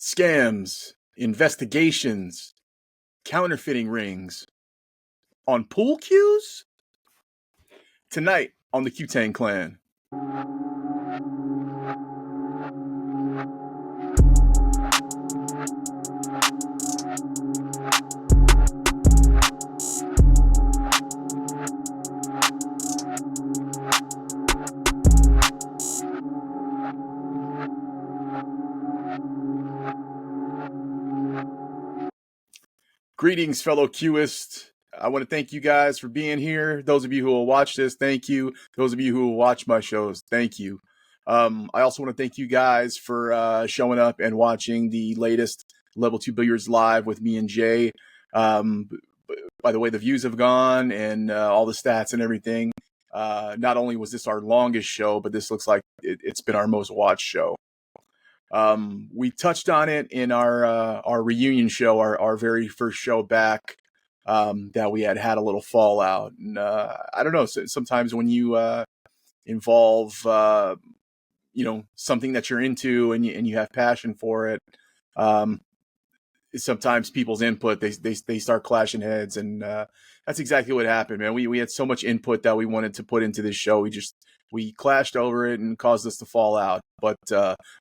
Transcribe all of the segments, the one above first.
scams, investigations, counterfeiting rings on pool cues? Tonight on the Cue Tang Clan. Greetings, fellow Qists. I want to thank you guys for being here. Those of you who will watch this, thank you. Those of you who will watch my shows, thank you. I also want to thank you guys for showing up and watching the latest Level 2 Billiards Live with me and Jay. By the way, the views have gone and all the stats and everything. Not only was this our longest show, but this looks like it's been our most watched show. We touched on it in our reunion show, our very first show back, that we had a little fallout. And I don't know, sometimes when you involve something that you're into and you have passion for it, sometimes people's input they start clashing heads, and that's exactly what happened, man. We had so much input that we wanted to put into this show. We clashed over it and caused us to fall out. But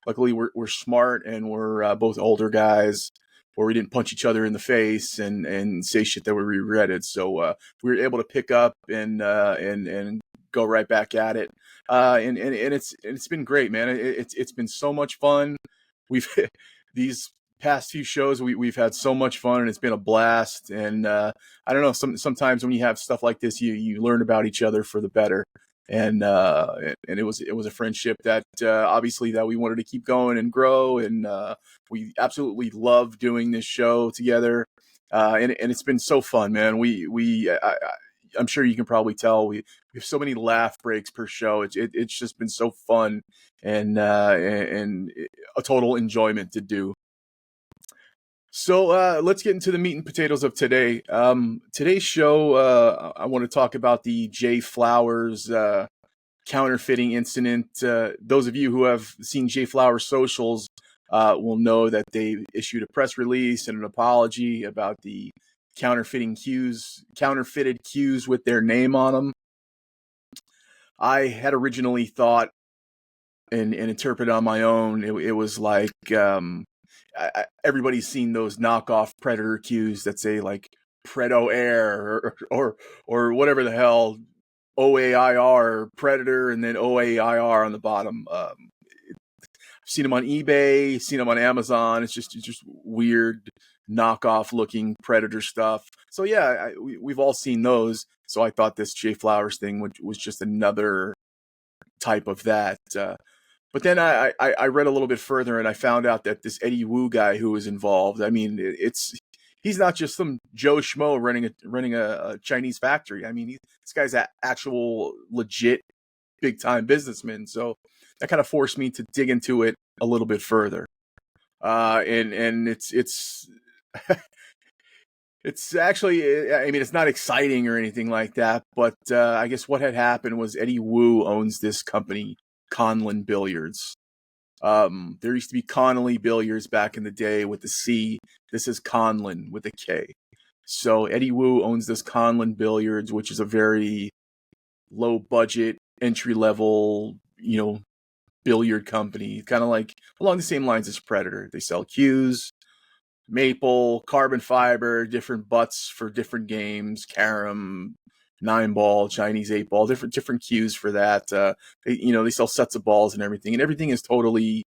luckily, we're smart and we're both older guys, where we didn't punch each other in the face and say shit that we regretted. So we were able to pick up and go right back at it. And it's been great, man. It's been so much fun. We've these past few shows we've had so much fun, and it's been a blast. And I don't know, sometimes when you have stuff like this, you learn about each other for the better. And it was a friendship that obviously that we wanted to keep going and grow, and we absolutely love doing this show together, and it's been so fun, man. I'm sure you can probably tell we have so many laugh breaks per show. It's just been so fun and a total enjoyment to do. So let's get into the meat and potatoes of today. Today's show, I want to talk about the Jay Flowers counterfeiting incident. Those of you who have seen Jay Flowers socials will know that they issued a press release and an apology about the counterfeited cues with their name on them. I had originally thought and interpreted on my own. It was like everybody's seen those knockoff Predator cues that say like Predo Air or whatever the hell, OAIR Predator, and then OAIR on the bottom. I've seen them on eBay, seen them on Amazon. It's just weird knockoff looking Predator stuff. So yeah, we've all seen those. So I thought this Jay Flowers thing was just another type of that. But then I read a little bit further, and I found out that this Eddie Wu guy who was involved, I mean, he's not just some Joe Schmo running a Chinese factory. I mean, this guy's an actual legit big time businessman. So that kind of forced me to dig into it a little bit further. And it's it's actually, I mean, it's not exciting or anything like that, but I guess what had happened was Eddie Wu owns this company, Conlin Billiards. There used to be Connolly Billiards back in the day with the C. This is Conlin with a K. So Eddie Wu owns this Conlin Billiards, which is a very low budget, entry level, billiard company, kind of like along the same lines as Predator. They sell cues, maple, carbon fiber, different butts for different games, carom, 9-ball, Chinese 8-ball, different cues for that. They sell sets of balls and everything is totally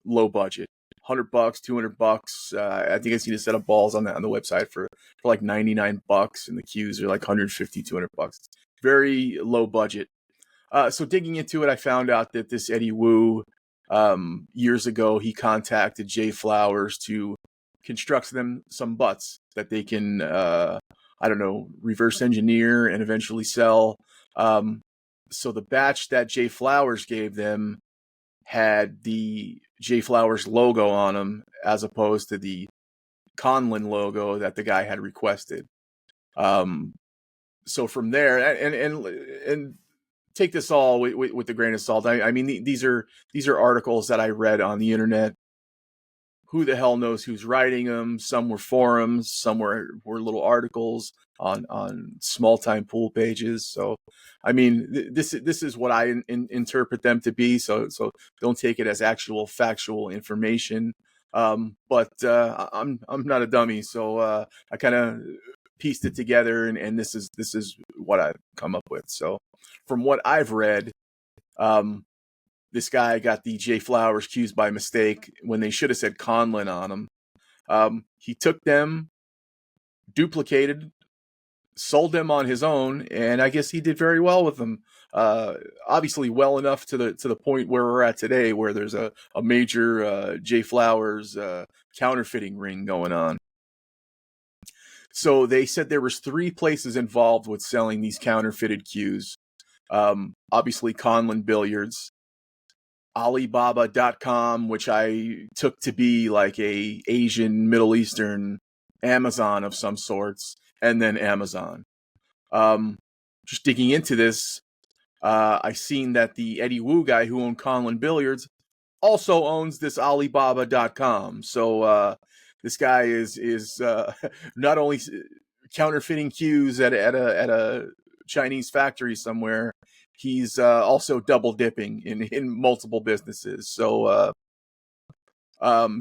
low budget. $100, $200. I think I seen a set of balls on the website for like $99, and the cues are like $150, $200. Very low budget. So digging into it, I found out that this Eddie Wu, years ago, he contacted Jay Flowers to construct them some butts that they can reverse engineer and eventually sell. So the batch that Jay Flowers gave them had the Jay Flowers logo on them, as opposed to the Conlin logo that the guy had requested. So from there, and take this all with a grain of salt. I mean, these are articles that I read on the internet. who the hell knows who's writing them? Some were forums, some were little articles on small time pool pages. So, I mean, this is what I interpret them to be. So don't take it as actual factual information. But I'm not a dummy, so I kind of pieced it together, and this is what I've come up with. So, from what I've read, um, this guy got the J Flowers cues by mistake when they should have said Conlon on them. He took them, duplicated, sold them on his own, and I guess he did very well with them. Obviously, well enough to the point where we're at today, where there's a major J Flowers counterfeiting ring going on. So they said there was 3 places involved with selling these counterfeited cues. Obviously, Conlon Billiards, alibaba.com, which I took to be like a Asian, Middle Eastern Amazon of some sorts, and then Amazon. Just digging into this, I seen that the Eddie Wu guy who owned Conlon Billiards also owns this alibaba.com. So this guy is not only counterfeiting cues at a Chinese factory somewhere, he's also double dipping in multiple businesses. So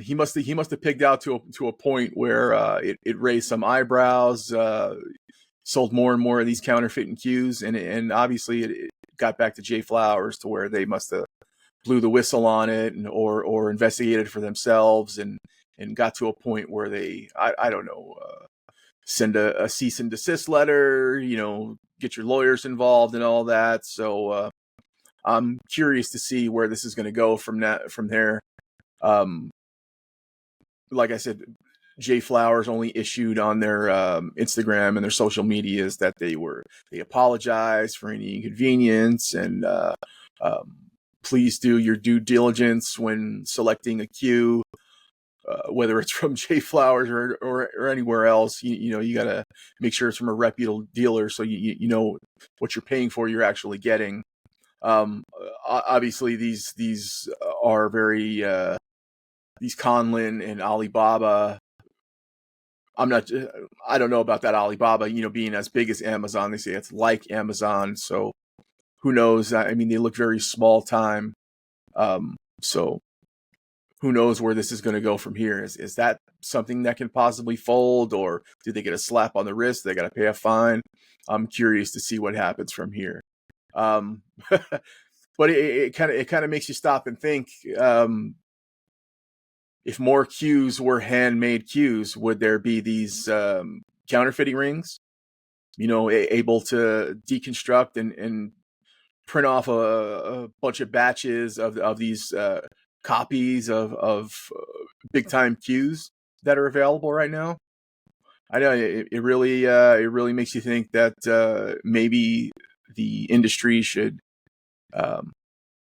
he must have pigged out to a point where it raised some eyebrows. Sold more and more of these counterfeiting cues, and obviously it got back to J Flowers, to where they must have blew the whistle on it, or investigated for themselves, and got to a point where they I don't know, send a cease and desist letter, get your lawyers involved and all that. So I'm curious to see where this is going to go from there. Like I said, J Flowers only issued on their Instagram and their social medias that they apologized for any inconvenience, and please do your due diligence when selecting a cue, whether it's from J Flowers or anywhere else. You got to make sure it's from a reputable dealer, so you know what you're paying for, you're actually getting. Obviously, these are very these Conlon and Alibaba. I don't know about that Alibaba, being as big as Amazon. They say it's like Amazon, so who knows? I mean, they look very small time. So who knows where this is going to go from here? Is that something that can possibly fold, or do they get a slap on the wrist? They got to pay a fine. I'm curious to see what happens from here. But it kind of makes you stop and think. If more cues were handmade cues, would there be these counterfeiting rings? Able to deconstruct and print off a bunch of batches of these copies of big time cues that are available right now. I know it really makes you think that maybe the industry should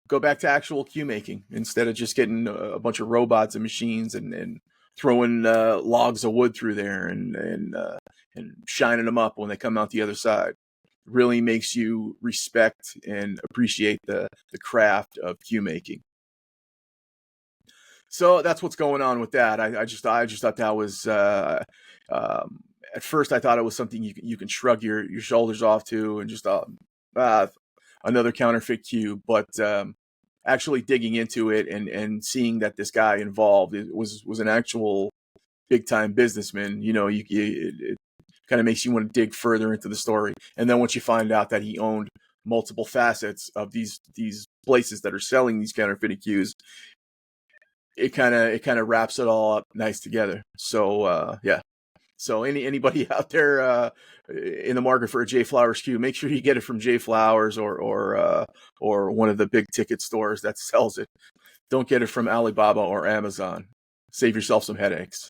go back to actual cue making, instead of just getting a bunch of robots and machines and throwing logs of wood through there and shining them up when they come out the other side. Really makes you respect and appreciate the craft of cue making. So that's what's going on with that. I just thought that was at first I thought it was something you can shrug your shoulders off to, and just another counterfeit cue. But actually digging into it and seeing that this guy involved was an actual big time businessman, it kind of makes you want to dig further into the story. And then once you find out that he owned multiple facets of these places that are selling these counterfeited cues, it kind of wraps it all up nice together. So yeah. So anybody out there in the market for a J Flowers cue, make sure you get it from J Flowers or one of the big ticket stores that sells it. Don't get it from Alibaba or Amazon. Save yourself some headaches.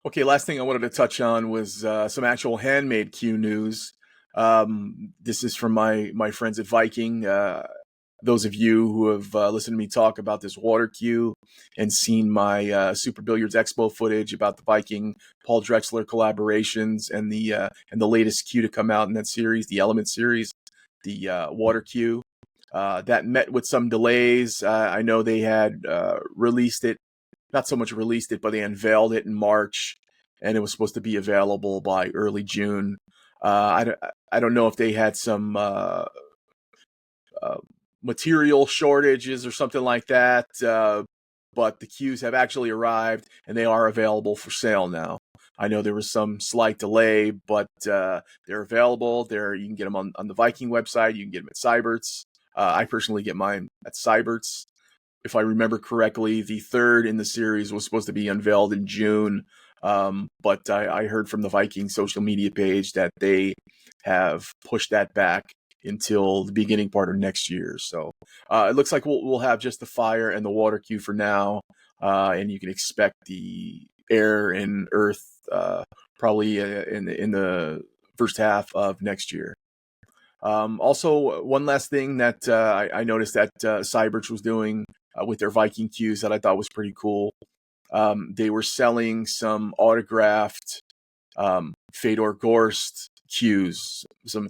Okay, last thing I wanted to touch on was some actual handmade cue news. This is from my friends at Viking. Those of you who have listened to me talk about this water cue and seen my Super Billiards Expo footage about the Viking Paul Drexler collaborations and the latest cue to come out in that series, the Element series, the water cue, that met with some delays. I know they had released it not so much released it, but they unveiled it in March, and it was supposed to be available by early June. I don't know if they had some material shortages or something like that, but the cues have actually arrived, and they are available for sale now. I know there was some slight delay, but they're available. You can get them on the Viking website. You can get them at Cyberts. I personally get mine at Cyberts. If I remember correctly, the third in the series was supposed to be unveiled in June, but I heard from the Viking social media page that they have pushed that back until the beginning part of next year. So it looks like we'll have just the fire and the water cue for now, and you can expect the air and earth probably in the first half of next year. Also, one last thing that I noticed that Cyberts was doing with their Viking cues that I thought was pretty cool. They were selling some autographed Fedor Gorst cues, some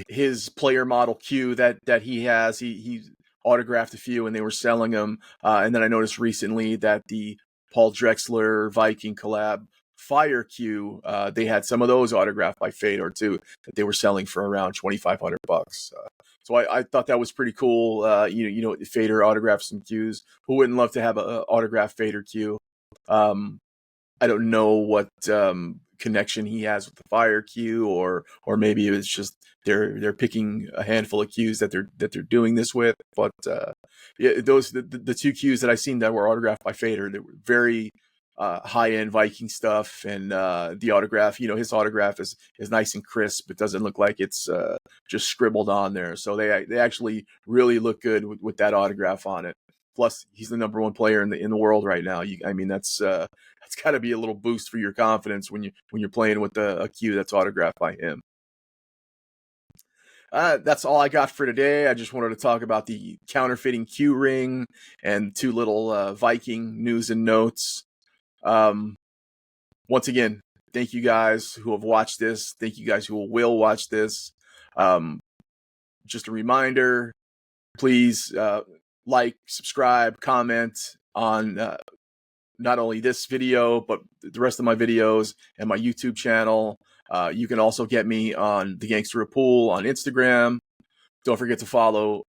his player model cue that he has. He autographed a few, and they were selling them. And then I noticed recently that the Paul Drexler Viking collab Fire Cue, they had some of those autographed by Fedor too, that they were selling for around $2,500. So I thought that was pretty cool. You know, Fedor autographed some cues. Who wouldn't love to have an autographed Fedor cue? I don't know what connection he has with the Fire Cue, or maybe it's just they're picking a handful of cues that they're doing this with. But yeah, those the two cues that I seen that were autographed by Fedor, they were very high-end Viking stuff, and the autograph, you know, his autograph is nice and crisp. It doesn't look like it's just scribbled on there. So they actually really look good with that autograph on it. Plus, he's the number one player in the world right now. I mean, that's got to be a little boost for your confidence when you're playing with a cue that's autographed by him. That's all I got for today. I just wanted to talk about the counterfeiting cue ring and two little Viking news and notes. Once again, thank you guys who have watched this. Thank you guys who will watch this. Just a reminder, please like, subscribe, comment on not only this video, but the rest of my videos and my YouTube channel. You can also get me on the Gangster of Pool on Instagram. Don't forget to follow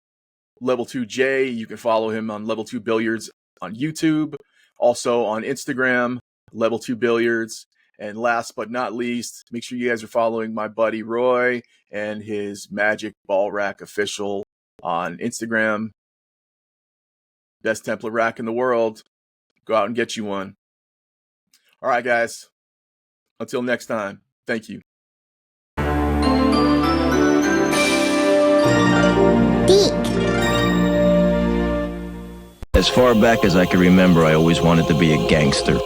Level 2J. You can follow him on Level 2 Billiards on YouTube. Also on Instagram, Level 2 Billiards. And last but not least, make sure you guys are following my buddy Roy and his Magic Ball Rack Official on Instagram. Best Templar rack in the world. Go out and get you one. All right, guys. Until next time, thank you. As far back as I can remember, I always wanted to be a gangster.